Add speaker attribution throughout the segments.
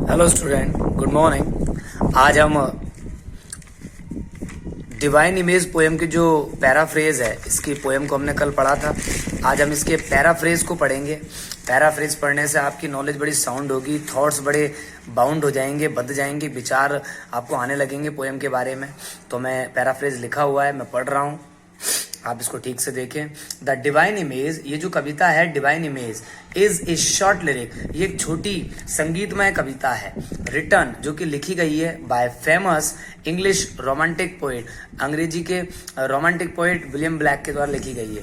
Speaker 1: Hello student, good morning. आज हम divine image poem की जो पैराफ्रेज है, इसकी पोएम को हमने कल पढ़ा था। आज हम इसके पैराफ्रेज को पढ़ेंगे। पैराफ्रेज पढ़ने से आपकी नॉलेज बड़ी साउंड होगी, थॉट्स बड़े बाउंड हो जाएंगे, बद जाएंगे, विचार आपको आने लगेंगे पोएम के बारे में। तो मैं पैराफ्रेज लिखा हुआ है, मैं पढ़ रहा हूँ, आप इसको ठीक से देखें। द डिवाइन इमेज, ये जो कविता है divine image is a short lyric, ये एक छोटी संगीतमय कविता है। रिटर्न, जो कि लिखी गई है by famous English romantic poet, अंग्रेजी के रोमांटिक पोएट विलियम ब्लैक के द्वारा लिखी गई है।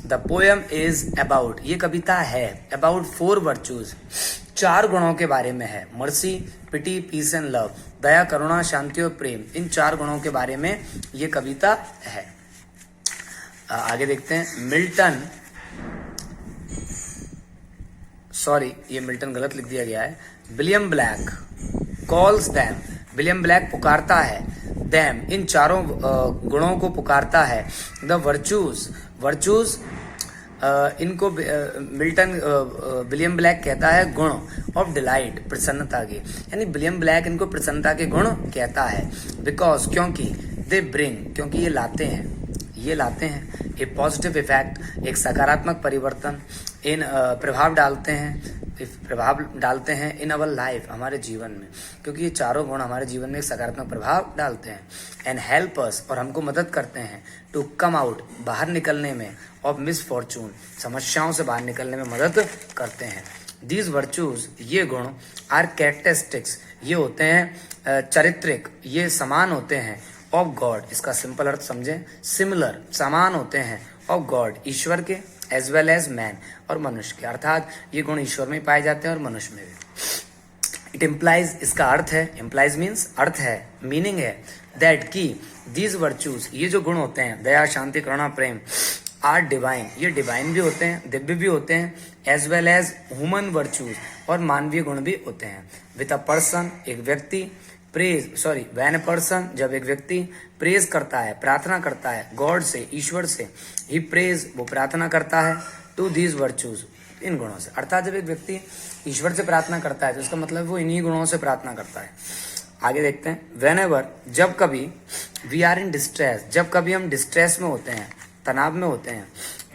Speaker 1: द पोएम इज अबाउट, ये कविता है अबाउट 4 वर्चूज, 4 गुणों के बारे में है। Mercy, pity, peace and love, दया, करुणा, शांति और प्रेम, इन 4 गुणों के बारे में ये कविता है। आगे देखते हैं। मिल्टन, सॉरी ये मिल्टन गलत लिख दिया गया है। William Blake calls them, William Blake पुकारता है देम, इन 4 गुणों को पुकारता है। द वर्चूज, वर्चूज इनको मिल्टन विलियम ब्लैक कहता है गुण ऑफ डिलाइट, प्रसन्नता के, यानी विलियम ब्लैक इनको प्रसन्नता के गुण कहता है। बिकॉज, क्योंकि, दे ब्रिंग, क्योंकि ये लाते हैं, ये लाते हैं ए पॉजिटिव इफेक्ट, एक सकारात्मक परिवर्तन, इन प्रभाव डालते हैं इन अवर लाइफ, हमारे जीवन में, क्योंकि ये 4 गुण हमारे जीवन में एक सकारात्मक प्रभाव डालते हैं। एंड हेल्प अस, और हमको मदद करते हैं टू कम आउट, बाहर निकलने में, ऑफ मिसफॉर्चून, समस्याओं से बाहर निकलने में मदद करते हैं। दीज वर्चूज, ये गुण, आर कैरेक्टरिस्टिक्स, ये होते हैं चारित्रिक, ये समान होते हैं, ऑफ गॉड, इसका सिंपल अर्थ समझें, सिमिलर, समान होते हैं, ऑफ गॉड, ईश्वर के, एज वेल एज मैन, और मनुष्य के, अर्थात ये गुण ईश्वर में पाए जाते हैं और मनुष्य में भी। इट इम्प्लाइज, इसका अर्थ है, इम्प्लाइज मीन्स अर्थ है, मीनिंग है, दैट की दीज वर्चूज, ये जो गुण होते हैं, दया, शांति, करुणा, प्रेम, आर डिवाइन, ये डिवाइन भी होते हैं, दिव्य भी होते हैं, as well as human virtues, और मानवीय गुण भी होते हैं। विद अ पर्सन, एक व्यक्ति, व्हेन अ पर्सन, जब एक व्यक्ति प्रेज करता है, प्रार्थना करता है, गॉड से, ईश्वर से, ही प्रेज, वो प्रार्थना करता है, टू दीज वर्चूज, इन गुणों से, अर्थात जब एक व्यक्ति ईश्वर से प्रार्थना करता है तो इसका मतलब वो इन्हीं गुणों से प्रार्थना करता है। आगे देखते हैं। वेन एवर, जब कभी, वी आर इन डिस्ट्रेस, जब कभी हम डिस्ट्रेस में होते हैं, तनाव में होते हैं,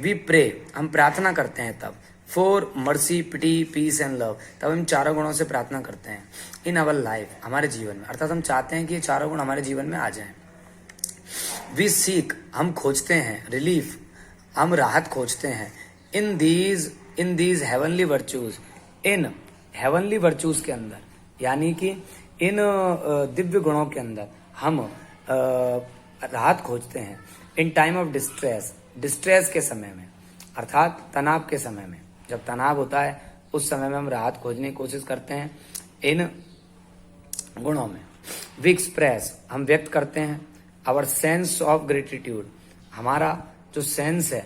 Speaker 1: वी प्रे, हम प्रार्थना करते हैं तब, for mercy, pity, peace and love, तब हम 4 गुणों से प्रार्थना करते हैं। इन अवर लाइफ, हमारे जीवन में, अर्थात हम चाहते हैं कि ये 4 गुण हमारे जीवन में आ जाएं। वी सीक, हम खोजते हैं, रिलीफ, हम राहत खोजते हैं, in these heavenly virtues, in heavenly virtues के अंदर, यानी कि इन दिव्य गुणों के अंदर हम राहत खोजते हैं। In time of distress, distress के समय में, अर्थात तनाव के समय में, जब तनाव होता है उस समय में हम राहत खोजने की कोशिश करते हैं इन गुणों में। वी एक्सप्रेस, हम व्यक्त करते हैं, आवर सेंस ऑफ ग्रेटिट्यूड, हमारा जो सेंस है,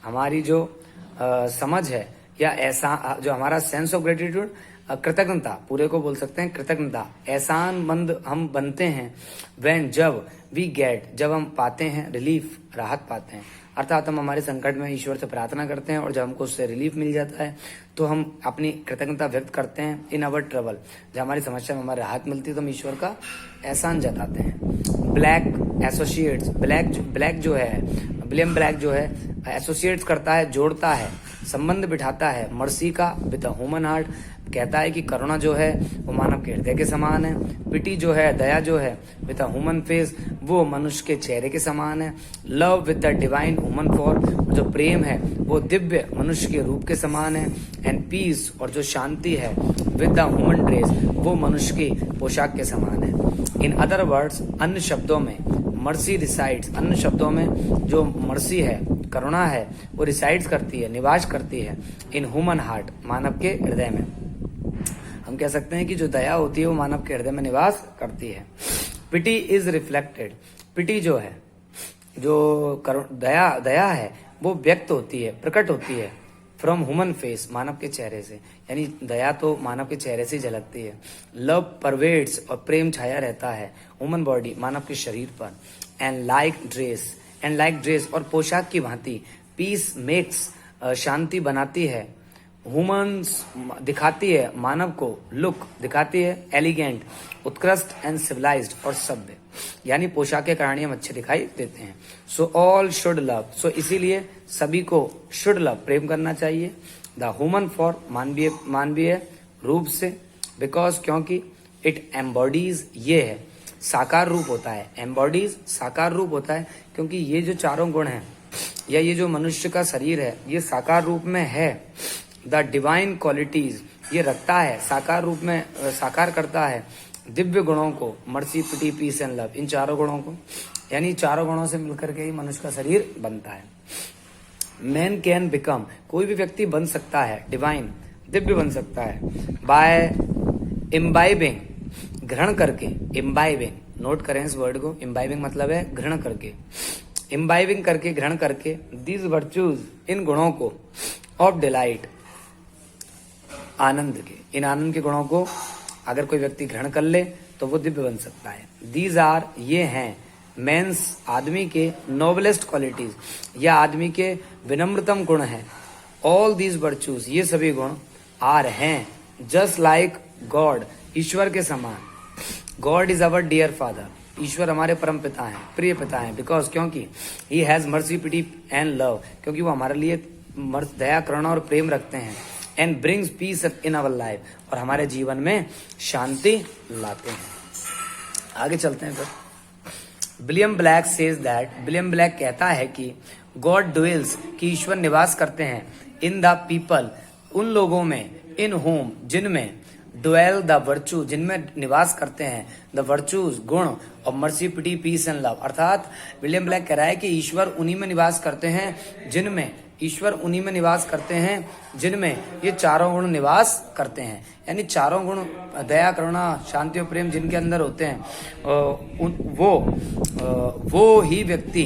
Speaker 1: हमारी जो समझ है, या ऐसा जो हमारा सेंस ऑफ ग्रेटिट्यूड, कृतज्ञता, पूरे को बोल सकते हैं कृतज्ञता, एहसानमंद हम बनते हैं। व्हेन, जब, वी गेट, जब हम पाते हैं, रिलीफ, राहत पाते हैं, अर्थात हम हमारे संकट में ईश्वर से प्रार्थना करते हैं और जब हमको उससे रिलीफ मिल जाता है तो हम अपनी कृतज्ञता व्यक्त करते हैं। इन अवर ट्रबल, जब हमारी समस्या में हमारी राहत मिलती है तो हम ईश्वर का एहसान जताते हैं। ब्लैक एसोसिएट्स, ब्लैक जो है, विलियम ब्लैक जो है, एसोसिएट्स करता है, जोड़ता है, संबंध बिठाता है, मर्सी का विद ह्यूमन हार्ट, कहता है कि करुणा जो है वो मानव के हृदय के समान है। पिटी जो है, दया जो है, विद ह्यूमन फेस, वो मनुष्य के चेहरे के समान है। Love with the divine human form, जो प्रेम है वो दिव्य मनुष्य के रूप के समान है। एंड पीस, और जो शांति है, विद द ह्यूमन ड्रेस, वो मनुष्य की पोशाक के समान है। इन अदर वर्ड्स, अन्य शब्दों में, मर्सी रिसाइड्स, अन्य शब्दों में जो मर्सी है, करुणा है, वो रिसाइड्स करती है, निवास करती है, इन ह्यूमन हार्ट, मानव के हृदय में। हम कह सकते हैं कि जो दया होती है वो मानव के हृदय में निवास करती है। पिटी इज रिफ्लेक्टेड, पिटी जो है, जो दया है, वो व्यक्त होती है, प्रकट होती है, फ्रॉम ह्यूमन फेस, मानव के चेहरे से, यानी दया तो मानव के चेहरे से झलकती है। लव परवेड्स, और प्रेम छाया रहता है, ह्यूमन बॉडी, मानव के शरीर पर। एंड लाइक ड्रेस, और पोशाक की भांति। पीस मेक्स, शांति बनाती है, ह्यूमंस दिखाती है मानव को, लुक दिखाती है एलिगेंट, उत्कृष्ट एंड सिविलाइज्ड और सभ्य, यानी पोशाक के कारण हम अच्छे दिखाई देते हैं। सो ऑल शुड लव, सो इसीलिए सभी को शुड लव प्रेम करना चाहिए। द ह्यूमन फॉर मानवीय रूप से, बिकॉज क्योंकि इट एम्बॉडीज, ये है साकार रूप होता है, एम्बॉडीज साकार रूप होता है, क्योंकि ये जो चारों गुण हैं या ये जो मनुष्य का शरीर है ये साकार रूप में है। द डिवाइन क्वालिटीज, ये रखता है साकार रूप में, साकार करता है दिव्य गुणों को, mercy, pity, peace and love, इन चारों गुणों को, यानी चारों गुणों से मिलकर के ही मनुष्य का शरीर बनता है। मैन कैन बिकम, कोई भी व्यक्ति बन सकता है डिवाइन, दिव्य बन सकता है, बाय इम्बाइबिंग, ग्रहण करके, इम्बाइबिंग, नोट करें इस वर्ड को, इम्बाइबिंग मतलब है ग्रहण करके, इम्बाइबिंग करके, ग्रहण करके, दीज वर्च्यूज, इन गुणों को, ऑफ डिलाइट, आनंद के, इन आनंद के गुणों को अगर कोई व्यक्ति ग्रहण कर ले तो वो दिव्य बन सकता है। दीज आर, ये हैं, मेंस, आदमी के, नोबलेस्ट क्वालिटीज, या आदमी के विनम्रतम गुण हैं। ऑल दीज वर्च्यूज, ये सभी गुण, आर हैं, जस्ट लाइक गॉड, ईश्वर के समान। God is our dear father, ईश्वर हमारे परम पिता हैं, प्रिय पिता हैं, बिकॉज क्योंकि he has mercy, pity and love, क्योंकि वो हमारे लिए दया, करुणा और प्रेम रखते हैं। And brings peace in our life, और हमारे जीवन में शांति लाते हैं। आगे चलते हैं फिर। William black says that, William Blake कहता है कि गॉड ड्वेल्स, कि ईश्वर निवास करते हैं, इन द पीपल, उन लोगों में, इन होम, जिनमें, ड्वेल द वर्चू, जिनमें निवास करते हैं, द वर्चूज, गुण, और mercy, pity, peace and love, अर्थात विलियम ब्लैक कह रहा है कि ईश्वर उन्हीं में निवास करते हैं जिनमें, ईश्वर उन्हीं में निवास करते हैं जिनमें ये चारों गुण निवास करते हैं, यानी चारों गुण, दया, करुणा, शांति और प्रेम जिनके अंदर होते हैं, वो ही व्यक्ति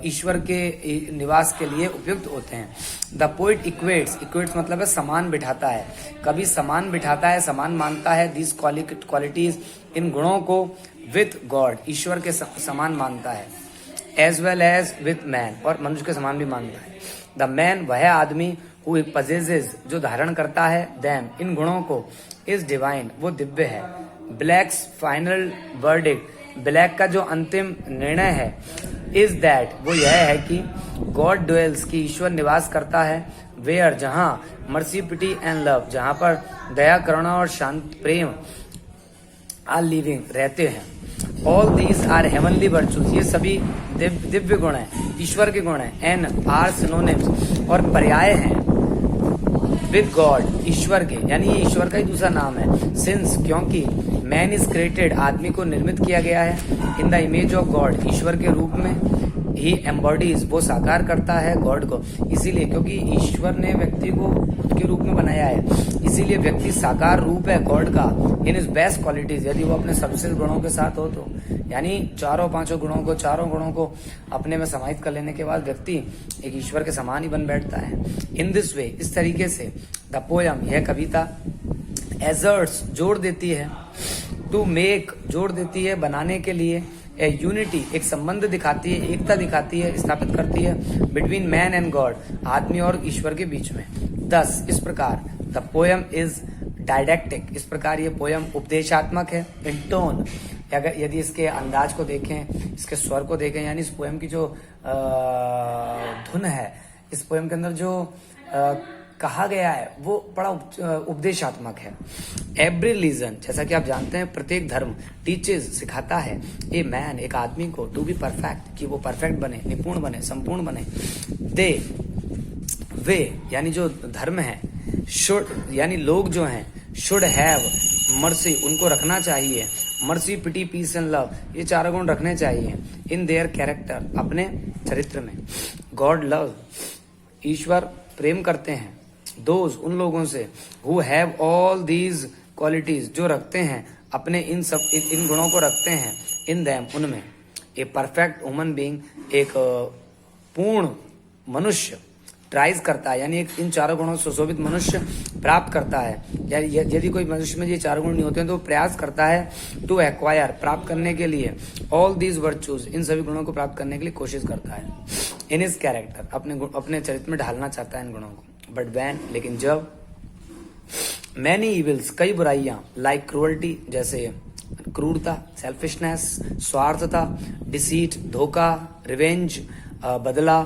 Speaker 1: ईश्वर के निवास के लिए उपयुक्त होते हैं। द पोइट इक्वेट्स, इक्वेट्स मतलब है समान बिठाता है, कभी समान बिठाता है, समान मानता है, दिस क्वालिटीज, इन गुणों को, विथ गॉड, ईश्वर के समान मानता है, as well as with man, और मनुष्य के समान भी मानता है। द मैन, वह आदमी, हु पजेजेस, जो धारण करता है, देम, इन गुणों को, इज डिवाइन, वो दिव्य है। ब्लैक्स फाइनल वर्डिक्ट, ब्लैक का जो अंतिम निर्णय है, इज दैट, वो यह है कि गॉड ड्वेल्स, की ईश्वर निवास करता है, वेयर, जहां, मर्सी, पिटी एंड लव, जहां पर दया, करुणा और शांत प्रेम, आर लिविंग, रहते हैं। All these are heavenly virtues, ये सभी दिव्य गुण हैं, ईश्वर के गुण हैं। एंड आर सिनोनिम्स, और पर्याय हैं, विद गॉड, ईश्वर के, यानी ये ईश्वर का ही दूसरा नाम है। सिंस, क्योंकि, मैन इज क्रिएटेड, आदमी को निर्मित किया गया है, in the image of God, ईश्वर के रूप में, ही एम्बॉडीज, वो साकार करता है गॉड को, इसीलिए, क्योंकि ईश्वर ने व्यक्ति को खुद के रूप में बनाया है, इसीलिए व्यक्ति साकार रूप है गॉड का, इन इज बेस्ट क्वालिटीज, यदि वो अपने सबसे गुणों के साथ हो तो, यानी चारों पांचों गुणों को अपने में समाहित कर लेने के बाद व्यक्ति एक ईश्वर के समान ही बन बैठता है। इन दिस वे, इस तरीके से, द पोयम, यह कविता, एजर्ट्स, जोड़ देती है, टू मेक, जोड़ देती है, बनाने के लिए, ए यूनिटी, एक संबंध दिखाती है, एकता दिखाती है, स्थापित करती है, बिटवीन मैन एंड गॉड, आदमी और ईश्वर के बीच में। दस, इस प्रकार, द पोयम इज डायडेक्टिक, इस प्रकार ये पोयम उपदेशात्मक है। इन टोन, अगर यदि इसके अंदाज को देखें, इसके स्वर को देखें, यानी इस पोयम की जो धुन है, इस पोयम के अंदर जो कहा गया है वो बड़ा उपदेशात्मक है। एवरी रिलीजन, जैसा कि आप जानते हैं, प्रत्येक धर्म, टीचेस, सिखाता है, ए मैन, एक आदमी को, टू बी परफेक्ट, कि वो परफेक्ट बने, निपुण बने, संपूर्ण बने। दे, वे, यानी जो धर्म है, शुड, यानी लोग जो हैं, शुड हैव मर्सी, उनको रखना चाहिए, mercy, pity, peace and love, ये चारों गुण रखने चाहिए, इन देयर कैरेक्टर, अपने चरित्र में। गॉड लव, ईश्वर प्रेम करते हैं, दोज, उन लोगों से, who have all these qualities, जो रखते हैं अपने इन गुणों को रखते हैं, इन दैम, उनमें। ए परफेक्ट ह्यूमन बीइंग, एक पूर्ण मनुष्य ट्राइज करता है, यानी एक इन चारों गुणों से सुशोभित मनुष्य प्राप्त करता है, यदि कोई मनुष्य में ये चारों गुण नहीं होते हैं तो प्रयास करता है, टू एक्वायर, प्राप्त करने के लिए, ऑल दीज वर्चूज, इन सभी गुणों को प्राप्त करने के लिए कोशिश करता है, इन हिज कैरेक्टर, अपने चरित्र में ढालना चाहता है इन गुणों को। बट वैन लेकिन जब मैनी इविल्स कई बुराइयां लाइक क्रूअल्टी जैसे क्रूरता, सेल्फिशनेस स्वार्थता, डिसीट धोखा, रिवेंज बदला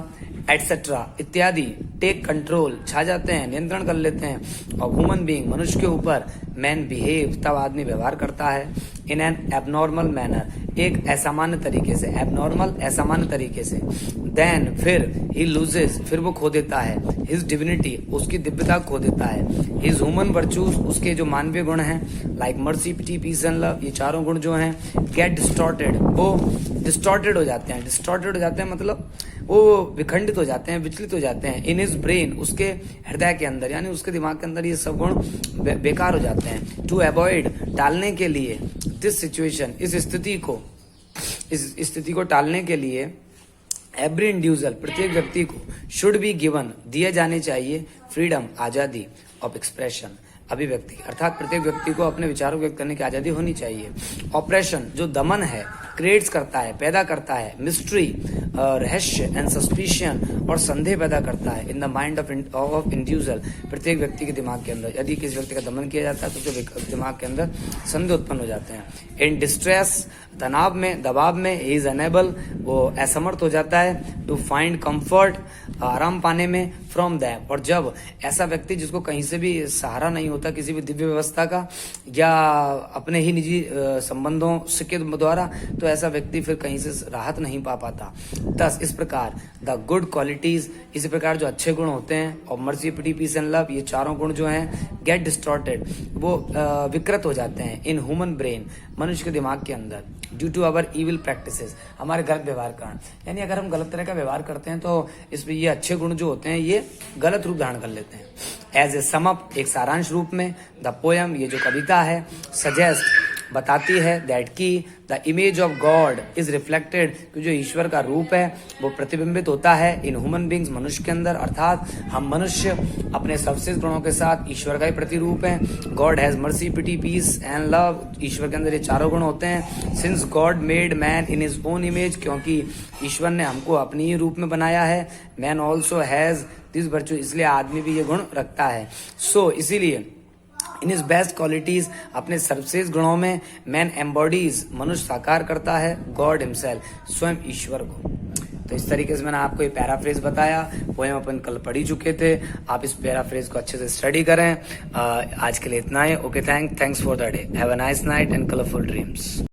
Speaker 1: एटसेट्रा इत्यादि टेक कंट्रोल छा जाते हैं, नियंत्रण कर लेते हैं और ह्यूमन बीइंग मनुष्य के ऊपर मैन बिहेव तब आदमी व्यवहार करता है इन एन एबनॉर्मल मैनर एक असामान्य तरीके से, एबनॉर्मल असामान्य तरीके से, देन फिर ही लूजेस फिर वो खो देता है हिज डिविनिटी उसकी दिव्यता खो देता है, हिज ह्यूमन वर्चूज उसके जो मानवीय गुण हैं like mercy pity peace and love ये चारों गुण जो हैं गेट डिस्टॉर्टेड वो डिस्टॉर्टेड हो जाते हैं, डिस्टॉर्टेड हो जाते हैं मतलब वो विखंडित हो जाते हैं, विचलित हो जाते हैं इन हिज ब्रेन उसके हृदय के अंदर यानी उसके दिमाग के अंदर ये सब गुण बेकार हो जाते हैं। टू अवॉइड टालने के लिए दिस सिचुएशन इस स्थिति को टालने के लिए एवरी इंडिविजुअल प्रत्येक व्यक्ति को शुड बी गिवन दिए जाने चाहिए फ्रीडम आजादी ऑफ एक्सप्रेशन अभिव्यक्ति अर्थात प्रत्येक व्यक्ति को अपने विचारों व्यक्त करने की आजादी होनी चाहिए। ऑपरेशन जो दमन है क्रिएट्स करता है पैदा करता है मिस्ट्री रहस्य एंड सस्पिशन और संदेह पैदा करता है in the mind of individual प्रत्येक व्यक्ति के दिमाग के अंदर यदि किसी व्यक्ति का दमन किया जाता है तो उसके दिमाग के अंदर संदेह उत्पन्न हो जाते हैं। इन डिस्ट्रेस तनाव में दबाव में ही इज अनेबल वो असमर्थ हो जाता है टू फाइंड कंफर्ट आराम पाने में फ्रॉम दैम और जब ऐसा व्यक्ति जिसको कहीं से भी सहारा नहीं होता किसी भी दिव्य व्यवस्था का या अपने ही निजी संबंधों के द्वारा तो ऐसा व्यक्ति फिर कहीं से राहत नहीं पा पाता। थस इस प्रकार द गुड क्वालिटीज इसी प्रकार जो अच्छे गुण होते हैं और mercy pity peace and love ये चारों गुण जो हैं गेट डिस्टॉर्टेड वो विकृत हो जाते हैं इन ह्यूमन ब्रेन मनुष्य के दिमाग के अंदर due to our evil practices हमारे गलत व्यवहार कारण यानी अगर हम गलत तरह का व्यवहार करते हैं तो इसमें ये अच्छे गुण जो होते हैं ये गलत रूप धारण कर लेते हैं। एज ए समअप एक सारांश रूप में द पोयम ये जो कविता है सजेस्ट बताती है दैट की the image of God is reflected कि जो ईश्वर का रूप है वो प्रतिबिंबित होता है इन ह्यूमन बींग्स मनुष्य के अंदर अर्थात हम मनुष्य अपने सर्वश्रेष्ठ गुणों के साथ ईश्वर का ही प्रतिरूप है। God has mercy pity peace and love ईश्वर के अंदर ये चारों गुण होते हैं। Since God made man in his own image क्योंकि ईश्वर ने हमको अपनी ही रूप में बनाया है। Man also has this virtue इसलिए आदमी भी ये गुण रखता है। सो इसीलिए इन इज बेस्ट क्वालिटीज अपने सर्वश्रेष्ठ गुणों में मैन एम्बॉडीज मनुष्य साकार करता है गॉड हिमसेल्फ स्वयं ईश्वर को। तो इस तरीके से मैंने आपको ये पैराफ्रेज बताया पोएम अपन कल पढ़ी चुके थे आप इस पैराफ्रेज को अच्छे से स्टडी करें। आज के लिए इतना ही। Okay thanks for the day have a nice night and colourful dreams.